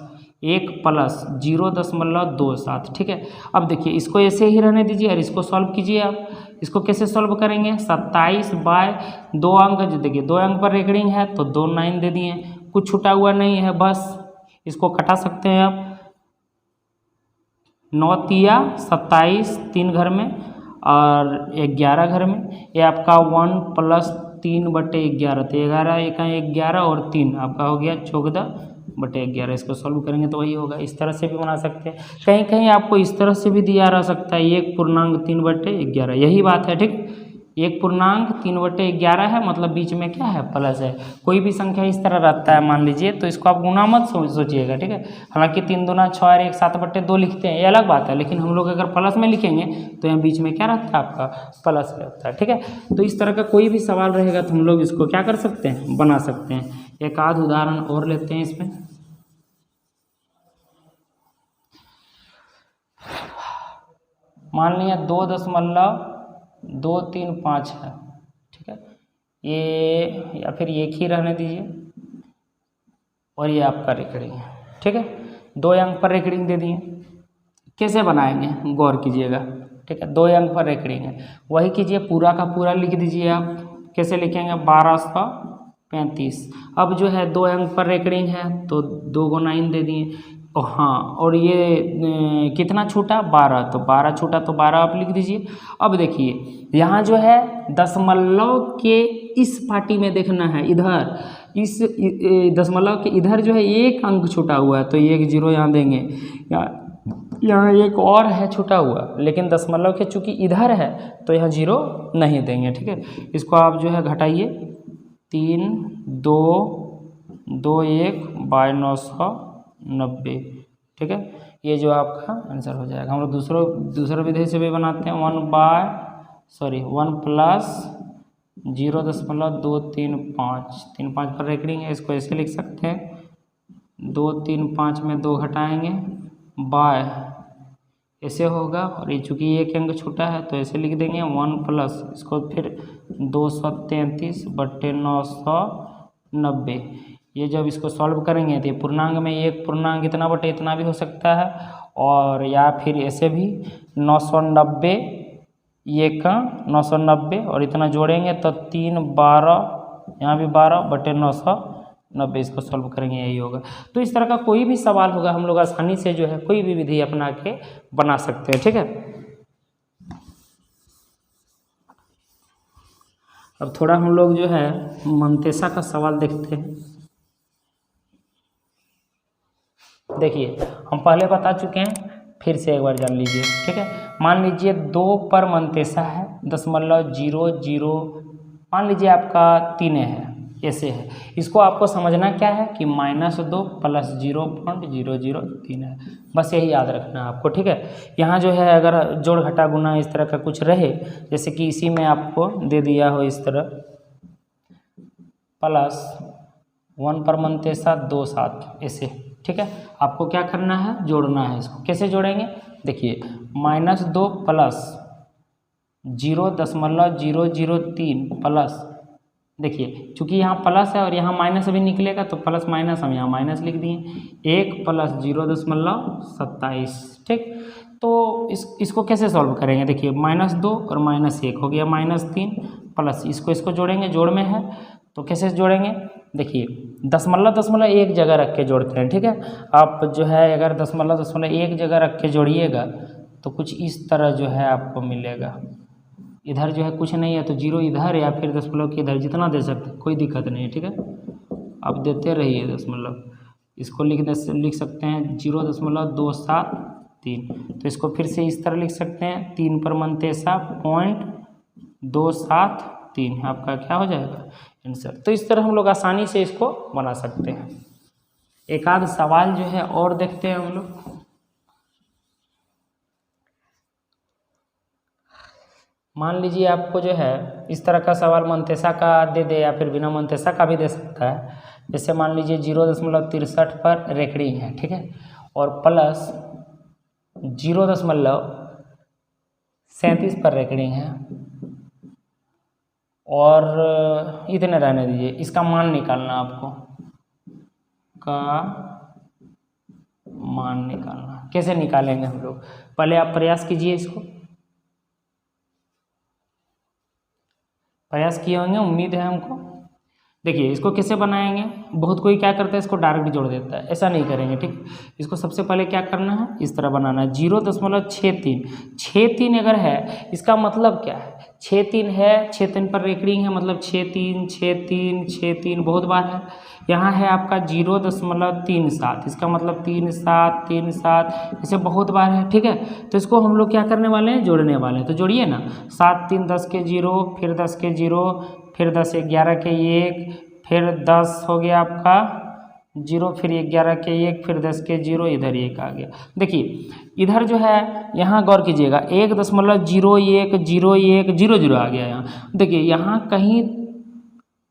0.27, ठीक है। अब देखिए इसको ऐसे ही रहने दीजिए और इसको सॉल्व कीजिए आप। इसको कैसे सॉल्व करेंगे, 27 बाय 2 अंक, देखिए 2 अंक पर रेकरिंग है तो 2 9 दे दिए, कुछ छूटा हुआ नहीं है, बस इसको कटा सकते हैं आप। 9 तिया 27, 3 घर में और 11 घर में, ये आपका 1 + 3 बटे 11, तो 11 एका 11 और 3 आपका हो गया 14 बटे 11। इसको सॉल्व करेंगे तो वही होगा। इस तरह से भी बना सकते हैं, कहीं कहीं आपको इस तरह से भी दिया रह सकता है, 1.3 बटे 11, यही बात है, ठीक। 1.3 बटे 11 है, मतलब बीच में क्या है, प्लस है। कोई भी संख्या इस तरह रहता है मान लीजिए, तो इसको आप गुना मत सोचिएगा, ठीक है। हालांकि 3 दूना 6 और 1 7 बटे 2 लिखते हैं, ये अलग बात है, लेकिन हम लोग अगर प्लस में लिखेंगे तो यहाँ बीच में क्या रहता है, आपका प्लस रहता है, ठीक है। तो इस तरह का कोई भी सवाल रहेगा तो हम लोग इसको क्या कर सकते हैं, बना सकते हैं। एक आध उदाहरण और लेते हैं इसमें। मान लिया 2.235 है, ठीक है। ये या फिर एक ही रहने दीजिए, और ये आपका रेकरिंग है, ठीक है। 2 अंक पर रेकरिंग दे दिए, कैसे बनाएंगे गौर कीजिएगा, ठीक है। 2 अंक पर रेकरिंग है, वही कीजिए, पूरा का पूरा लिख दीजिए आप। कैसे लिखेंगे, 1235। अब जो है 2 अंक पर रेकरिंग है तो 2 को 9 दे दिए, हाँ, और ये कितना छूटा, 12, तो 12 छूटा तो 12 आप लिख दीजिए। अब देखिए यहाँ जो है दशमलव के इस पार्टी में देखना है, इधर इस दशमलव के इधर जो है एक अंक छूटा हुआ है तो 1 0 यहाँ देंगे। यहाँ एक और है छूटा हुआ, लेकिन दशमलव के चूँकि इधर है तो यहाँ 0 नहीं देंगे, ठीक है। इसको आप जो है घटाइए, 3 2 2 1 बाय 990, ठीक है। ये जो आपका आंसर हो जाएगा। हम लोग दूसरा विधि से भी बनाते हैं, 1 प्लस 0.235 पर रेकरिंग है, इसको ऐसे लिख सकते हैं, 2 3 5 में 2 घटाएंगे, बाय ऐसे होगा, और ये चूँकि एक अंक छूटा है तो ऐसे लिख देंगे 1 प्लस, इसको फिर 233 बट्टे 990। ये जब इसको सॉल्व करेंगे तो ये पूर्णांक में एक पूर्णांक इतना बटे इतना भी हो सकता है, और या फिर ऐसे भी 990, ये का 990 और इतना जोड़ेंगे तो 3 12, यहाँ भी 12 बटे 990, इसको सॉल्व करेंगे यही होगा। तो इस तरह का कोई भी सवाल होगा हम लोग आसानी से जो है कोई भी विधि अपना के बना सकते हैं, ठीक है। अब थोड़ा हम लोग जो है मंतेशा का सवाल देखते हैं। देखिए हम पहले बता चुके हैं, फिर से एक बार जान लीजिए, ठीक है। मान लीजिए 2 पर मंतेशा है 0.00 मान लीजिए आपका 3 है, ऐसे है। इसको आपको समझना क्या है कि -2 + 0.003 है, बस यही याद रखना है आपको, ठीक है। यहाँ जो है अगर जोड़ घटा गुना इस तरह का कुछ रहे, जैसे कि इसी में आपको दे दिया हो इस तरह +1 पर मनतेसा 2 7 ऐसे, ठीक है। आपको क्या करना है, जोड़ना है इसको। कैसे जोड़ेंगे, देखिए -2 + 0.003 प्लस, देखिए चूँकि यहाँ प्लस है और यहाँ माइनस अभी निकलेगा तो प्लस माइनस हम यहाँ माइनस लिख दिए, 1 + 0.27, ठीक। तो इसको कैसे सॉल्व करेंगे, देखिए -2 और -1 हो गया -3 प्लस इसको जोड़ेंगे, जोड़ में है तो कैसे जोड़ेंगे, देखिए दशमलव एक जगह रख के जोड़ते हैं, ठीक है। आप जो है अगर दशमलव एक जगह रख के जोड़िएगा तो कुछ इस तरह जो है आपको मिलेगा। इधर जो है कुछ नहीं है तो 0 इधर या फिर दशमलव के इधर जितना दे सकते कोई दिक्कत नहीं है, ठीक है। आप देते रहिए दशमलव, इसको लिख सकते हैं 0.273, तो इसको फिर से इस तरह लिख सकते हैं 3 पर मनतेसा 0.273, आपका क्या हो जाएगा आंसर। तो इस तरह हम लोग आसानी से इसको बना सकते हैं। एक आध सवाल जो है और देखते हैं हम लोग। मान लीजिए आपको जो है इस तरह का सवाल मनतेसा का दे दे या फिर बिना मनतेसा का भी दे सकता है। जैसे मान लीजिए 0.63 पर रेकरिंग है, ठीक है, और प्लस 0.37 पर रेकरिंग है और इतने रहने दीजिए। इसका मान निकालना आपको, का मान निकालना। कैसे निकालेंगे हम लोग, पहले आप प्रयास कीजिए, इसको प्रयास किए होंगे, उम्मीद है हमको। देखिए इसको कैसे बनाएंगे, बहुत कोई क्या करता है इसको डायरेक्ट जोड़ देता है, ऐसा नहीं करेंगे, ठीक। इसको सबसे पहले क्या करना है, इस तरह बनाना है 0.63 अगर है इसका मतलब क्या है, 6 है, 6 पर रेकरिंग है मतलब 6 बहुत बार है। यहाँ है आपका 0.37, इसका मतलब 3 7 इसे बहुत बार है, ठीक है। तो इसको हम लोग क्या करने वाले हैं, जोड़ने वाले हैं। तो जोड़िए ना, 7 3 10 के 0, फिर 10 के 0, फिर 10 11 के 1, फिर 10 हो गया आपका 0, फिर 11 के 1, फिर 10 के 0, इधर 1 आ गया। देखिए इधर जो है यहाँ गौर कीजिएगा 1.010100 आ गया। यहाँ देखिए यहाँ कहीं,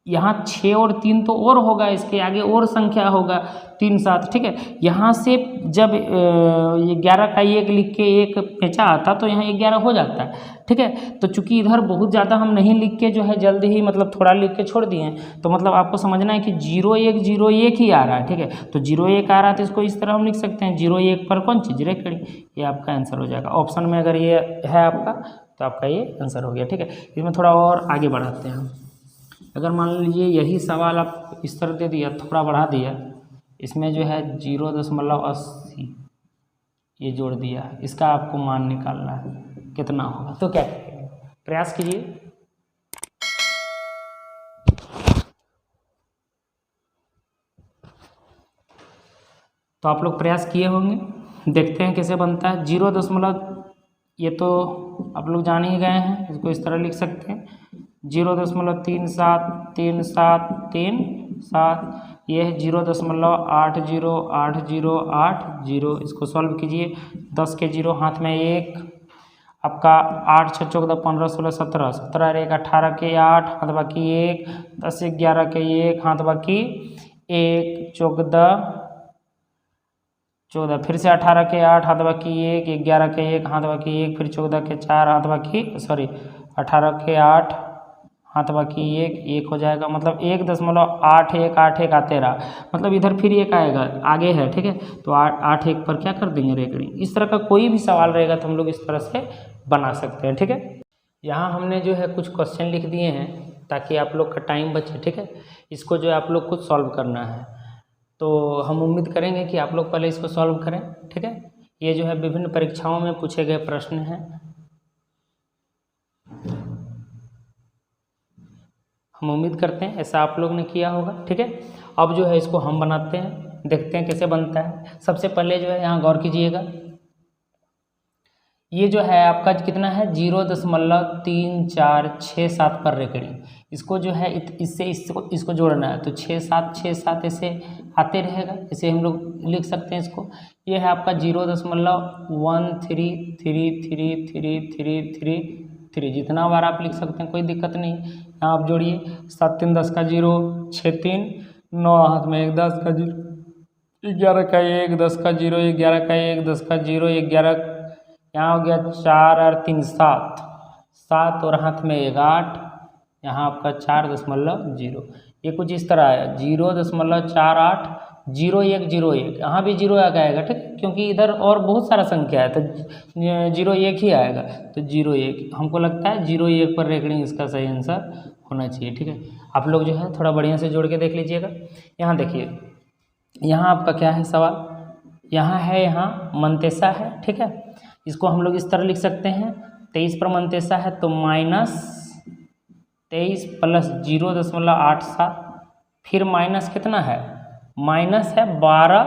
यहाँ 6 और 3 तो और होगा, इसके आगे और संख्या होगा 3 7, ठीक है। यहाँ से जब ये 11 का 1 लिख के 1 पेंचा आता तो यहाँ 11 हो जाता है, ठीक है। तो चूंकि इधर बहुत ज़्यादा हम नहीं लिख के जो है जल्दी ही मतलब थोड़ा लिख के छोड़ दिए हैं, तो मतलब आपको समझना है कि 0 1 ही आ रहा है, ठीक है। तो 0 1 आ रहा है तो इसको इस तरह हम लिख सकते हैं 0 1 पर कौन चीज़ रेकरिंग, ये आपका आंसर हो जाएगा। ऑप्शन में अगर ये है आपका तो आपका ये आंसर हो गया, ठीक है। इसमें थोड़ा और आगे बढ़ाते हैं हम। अगर मान लीजिए यही सवाल आप इस तरह दे दिया, थोड़ा बढ़ा दिया, इसमें जो है 0.80 ये जोड़ दिया, इसका आपको मान निकालना है कितना होगा, तो क्या करेंगे, प्रयास कीजिए। तो आप लोग प्रयास किए होंगे, देखते हैं कैसे बनता है। 0. ये तो आप लोग जान ही गए हैं, इसको इस तरह लिख सकते हैं 0.373737, ये है 0.808080। इसको सॉल्व कीजिए, 10 के 0 हाथ में 1, आपका 8 6 14 15 16 17 17 1 18 के 8 हाथ बाकी 1, 10 11 के 1 हाथ बाकी 1, 14 फिर से 18 के 8 हाथ बाकी 1, 11 के 1 हाथ बाकी 1, फिर 14 के 4 हाथ बाकी 18 के 8 हाथ बाकी 1 हो जाएगा, मतलब 1.81 आते रहा, मतलब इधर फिर 1 आएगा, आगे है, ठीक है। तो 8 1 पर क्या कर देंगे रेकरिंग। इस तरह का कोई भी सवाल रहेगा तो हम लोग इस तरह से बना सकते हैं, ठीक है। यहाँ हमने जो है कुछ क्वेश्चन लिख दिए हैं ताकि आप लोग का टाइम बचे, ठीक है। इसको जो है आप लोग खुद सॉल्व करना है, तो हम उम्मीद करेंगे कि आप लोग पहले इसको सॉल्व करें, ठीक है। ये जो है विभिन्न परीक्षाओं में पूछे गए प्रश्न हैं, हम उम्मीद करते हैं ऐसा आप लोग ने किया होगा, ठीक है। अब जो है इसको हम बनाते हैं, देखते हैं कैसे बनता है। सबसे पहले जो है यहाँ गौर कीजिएगा, ये जो है आपका कितना है 0.3467 पर रेकड़िंग। इसको जो है इससे इसको जोड़ना है तो 6767 ऐसे आते रहेगा, इसे हम लोग लिख सकते हैं इसको। ये है आपका 0.13333333, जितना बार आप लिख सकते हैं कोई दिक्कत नहीं। यहाँ आप जोड़िए 7 3 10 का 0, 6 3 9 हाथ में 1 10 का 0, 11 का 1 10 का 0, 11 का 1 10 का 0, 11 यहाँ हो गया 4 और 3 7 7 और हाथ में 1 8, यहाँ आपका 4.0। ये कुछ इस तरह है 0.480101, यहाँ भी 0 आएगा, ठीक, क्योंकि इधर और बहुत सारा संख्या है तो 0 1 ही आएगा, तो 0 1 हमको लगता है 0 1 पर रेकड़िंग इसका सही आंसर होना चाहिए। ठीक है, आप लोग जो है थोड़ा बढ़िया से जोड़ के देख लीजिएगा। यहाँ देखिए, यहाँ आपका क्या है सवाल, यहाँ है, यहाँ मनतेसा है, ठीक है, इसको हम लोग इस तरह लिख सकते हैं 23 पर मनतेसा है तो -23 प्लस 0.87, फिर माइनस कितना है, माइनस है 12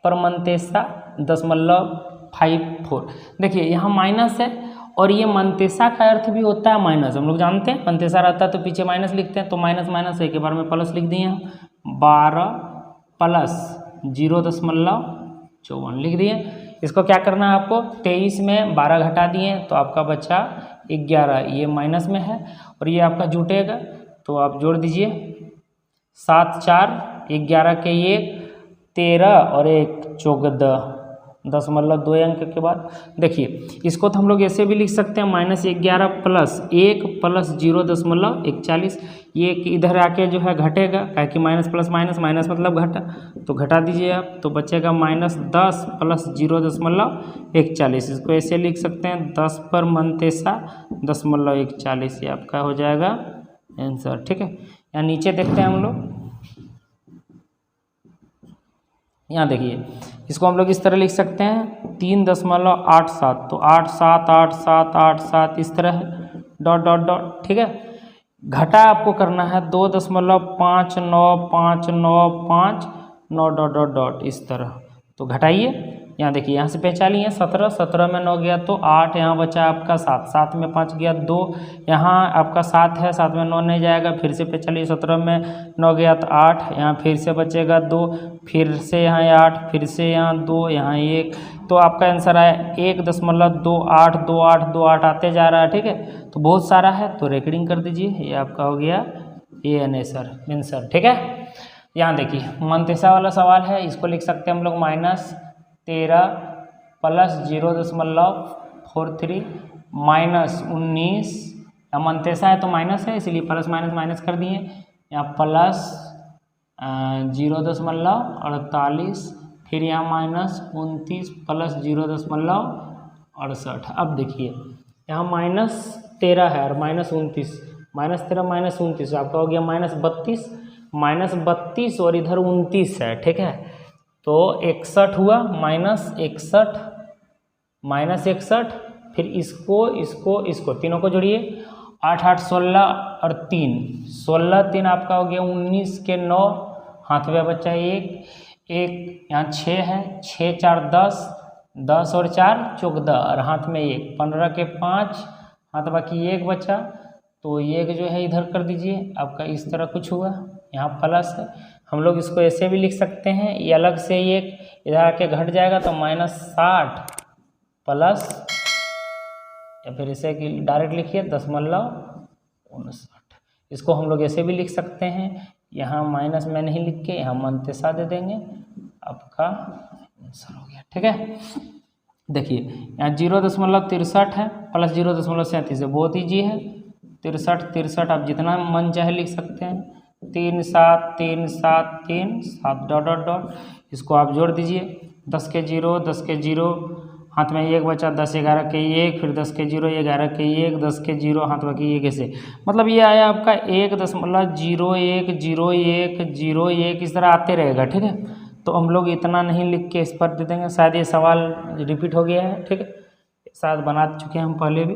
पर मनतेसा 0.54। देखिए यहाँ माइनस है और ये मनतेसा का अर्थ भी होता है माइनस, हम लोग जानते हैं मनतेसा रहता है तो पीछे माइनस लिखते हैं, तो माइनस माइनस एक बार में प्लस लिख दिए हम, 12 प्लस 0.54 लिख दिए। इसको क्या करना है आपको, 23 में 12 घटा दिए तो आपका बचा 11, ये माइनस में है और ये आपका जुटेगा तो आप जोड़ दीजिए 7 4 11 के 1 13 और 1 14, 10.2 अंक के बाद। देखिए इसको तो हम लोग ऐसे भी लिख सकते हैं -11 प्लस 1 प्लस 0.41, ये इधर आके जो है घटेगा, क्या कि माइनस प्लस माइनस, माइनस मतलब घटा, तो घटा दीजिए आप तो बचेगा -10 प्लस 0.41। इसको ऐसे लिख सकते हैं 10 पर मनतेसा 0.41, ये आपका हो जाएगा आंसर। ठीक है, यहाँ नीचे देखते हैं हम लोग, यहाँ देखिए इसको हम लोग इस तरह लिख सकते हैं 3.87, तो 8 7 8 7 8 7 इस तरह डॉट डॉट डॉट। ठीक है, घटा आपको करना है 2.595959 डॉट डॉट डॉट इस तरह, तो घटाइए। यहाँ देखिए यहाँ से पहचानिए 17 17 में 9 गया तो 8, यहाँ बचा आपका 7 7 में 5 गया 2, यहाँ आपका 7 है, 7 में 9 नहीं जाएगा, फिर से पहचानिए 17 में 9 गया तो 8, यहाँ फिर से बचेगा 2, फिर से यहाँ 8, फिर से यहाँ 2, यहाँ 1, तो आपका आंसर आया 1.2828 आते जा रहा है। ठीक है, तो बहुत सारा है तो रेकॉर्डिंग कर दीजिए, ये आपका हो गया ये आंसर। ठीक है, यहाँ देखिए मनतेसा वाला सवाल है, इसको लिख सकते हैं हम लोग -13 प्लस 0.43 -19, मनतेसा है तो माइनस है इसलिए प्लस माइनस माइनस कर दिए, यहाँ प्लस 0.48, फिर यहाँ -29 प्लस 0.68। अब देखिए यहाँ -13 है और -29, -13 -29 आपका हो गया -32 और इधर 29 है। ठीक है, तो 61 हुआ, -61, फिर इसको तीनों को जोड़िए 8 8 16 और 3 16 3 आपका हो गया 19 के 9, हाथ में बचा 1 यहाँ 6 है, 6 4 10 और 4 14 और हाथ में 1 15 के 5, हाथ बाकी 1 बचा, तो 1 जो है इधर कर दीजिए, आपका इस तरह कुछ हुआ, यहाँ प्लस है। हम लोग इसको ऐसे भी लिख सकते हैं, ये अलग से 1 इधर आके घट जाएगा तो -60 प्लस, या फिर इसे कि डायरेक्ट लिखिए 10.59। इसको हम लोग ऐसे भी लिख सकते हैं, यहाँ माइनस में नहीं लिख के यहाँ मनतेसा दे देंगे, आपका आंसर हो गया। ठीक है, देखिए यहाँ 0.63 है प्लस 0.37 है, बहुत ईजी है, 63 आप जितना मन चाहे लिख सकते हैं, 3 7 3 7 3 7 डॉट डॉट डॉट, इसको आप जोड़ दीजिए 10 के 0, हाथ में 1 बचा, 10 11 के 1, फिर 10 के 0 11 के 1, 10 के 0 हाथ बाकी 1 ऐसे, मतलब ये आया आपका 1.010101 इस तरह आते रहेगा। ठीक है, तो हम लोग इतना नहीं लिख के इस पर दे देंगे, शायद ये सवाल रिपीट हो गया है। ठीक है, शायद बना चुके हैं हम पहले भी।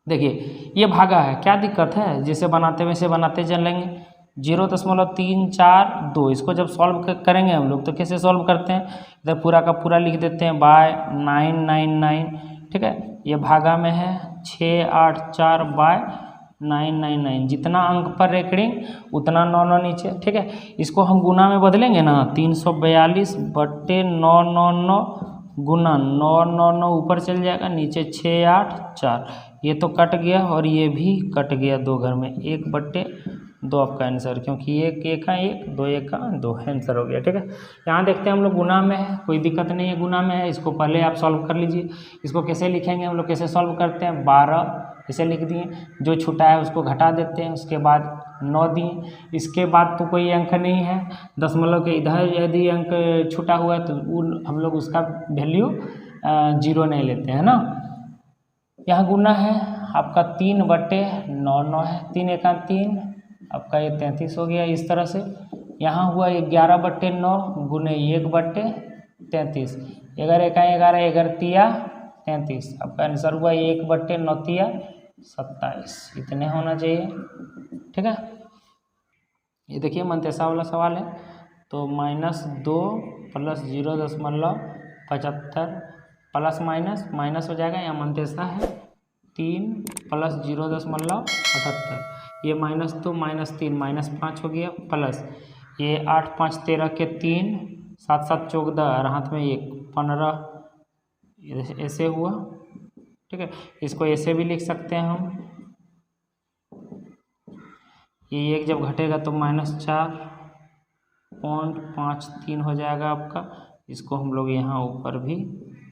देखिए ये भागा है, क्या दिक्कत है, जैसे बनाते वैसे बनाते चलेंगे। 0.342, इसको जब सॉल्व करेंगे हम लोग तो कैसे सॉल्व करते हैं, इधर पूरा का पूरा लिख देते हैं बाय 999 ठीक है। ये भागा में है 684/999, जितना अंक पर रेकड़िंग उतना 9 नीचे, ठीक है। इसको हम गुना में बदलेंगे ना, 342/999 गुना 999 ऊपर चल जाएगा, नीचे 684, ये तो कट गया और ये भी कट गया 2 घर में, 1/2 आपका आंसर, क्योंकि 1 1 का 1, 2 1 का 2 आंसर हो गया, ठीक है। यहाँ देखते हैं हम लोग गुना में है, कोई दिक्कत नहीं है, गुना में है, इसको पहले आप सॉल्व कर लीजिए। इसको कैसे लिखेंगे हम लोग, कैसे सॉल्व करते हैं, 12 ऐसे लिख दिए, जो छूटा है उसको घटा देते हैं, उसके बाद 9 दिए, इसके बाद तो कोई अंक नहीं है, दशमलव के इधर यदि अंक छूटा हुआ है तो हम लोग उसका वैल्यू 0 नहीं लेते हैं ना। यहाँ गुना है आपका 3/9 है, 3 1 3, आपका ये 33 हो गया इस तरह से। यहाँ हुआ 11/9 गुने 1/33, 11 1 11, 11 33, आपका आंसर हुआ 1/9 27, इतने होना चाहिए, ठीक है। ये देखिए मनतेसा वाला सवाल है, तो -2 + 0.75 प्लस माइनस हो जाएगा, या मनतेसा है 3 + 0.78, ये -2 -3 -5 हो गया, प्लस ये 8 5 13 के 3, 7 7 14 और हाथ में 1 15, ऐसे हुआ, ठीक है। इसको ऐसे भी लिख सकते हैं हम, ये 1 जब घटेगा तो -4.53 हो जाएगा आपका। इसको हम लोग यहाँ ऊपर भी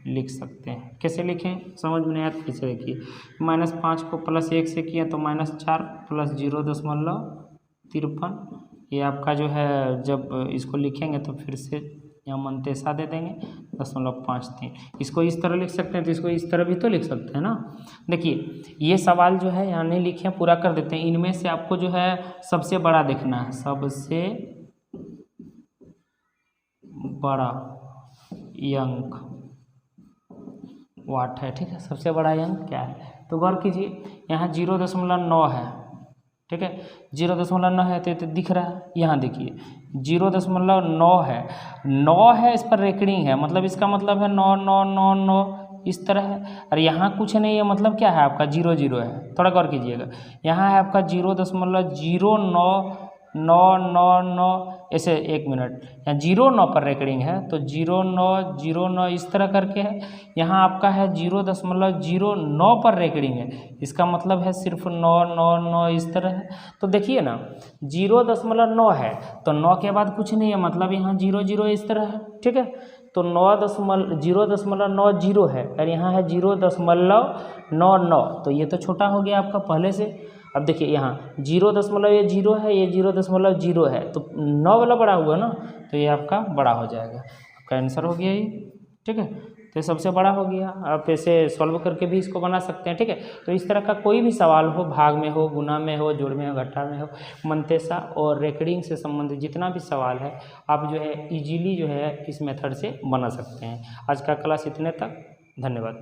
लिख सकते हैं, कैसे लिखें समझ में नहीं आया तो कैसे लिखिए, -5 को +1 से किया तो -4 + 0.53, ये आपका जो है जब इसको लिखेंगे तो फिर से यहाँ मनतेसा दे देंगे 0.53, इसको इस तरह लिख सकते हैं, तो इसको इस तरह भी तो लिख सकते हैं ना। देखिए ये सवाल जो है यहाँ नहीं लिखे, पूरा कर देते हैं। इनमें से आपको जो है सबसे बड़ा देखना है, सबसे बड़ा अंक वाट है, ठीक है। सबसे बड़ा अंक क्या है, तो गौर कीजिए, यहाँ 0.9 है, ठीक है, 0.9 है तो दिख रहा है, यहाँ देखिए 0.9 है, 9 है, इस पर रेकड़िंग है, मतलब इसका मतलब है 9 9 9 9 इस तरह है, और यहाँ कुछ नहीं है, मतलब क्या है आपका 0 0 है, थोड़ा गौर कीजिएगा, यहाँ है आपका 0.0999 ऐसे, 1 मिनट, यहाँ 0 9 पर रेकड़िंग है तो 0 9 0 9 इस तरह करके है, यहाँ आपका है 0.09 पर रेकड़िंग है, इसका मतलब है सिर्फ 9 9 9 इस तरह है। तो देखिए ना 0.9 है तो 9 के बाद कुछ नहीं है, मतलब यहाँ 0 0 इस तरह है, ठीक है। तो 0.90 है और यहाँ है 0.99, तो ये तो छोटा हो गया आपका पहले से। अब देखिए यहाँ 0 ये 0 है, ये 0.0 है, तो 9 वाला बड़ा हुआ ना, तो ये आपका बड़ा हो जाएगा, आपका आंसर हो गया ये, ठीक है। तो सबसे बड़ा हो गया, आप ऐसे सॉल्व करके भी इसको बना सकते हैं, ठीक है। तो इस तरह का कोई भी सवाल हो, भाग में हो, गुना में हो, जोड़ में हो, घटा में हो, मनतेसा और रेकड़िंग से संबंधित जितना भी सवाल है, आप जो है इजीली जो है इस मेथड से बना सकते हैं। आज का क्लास इतने तक, धन्यवाद।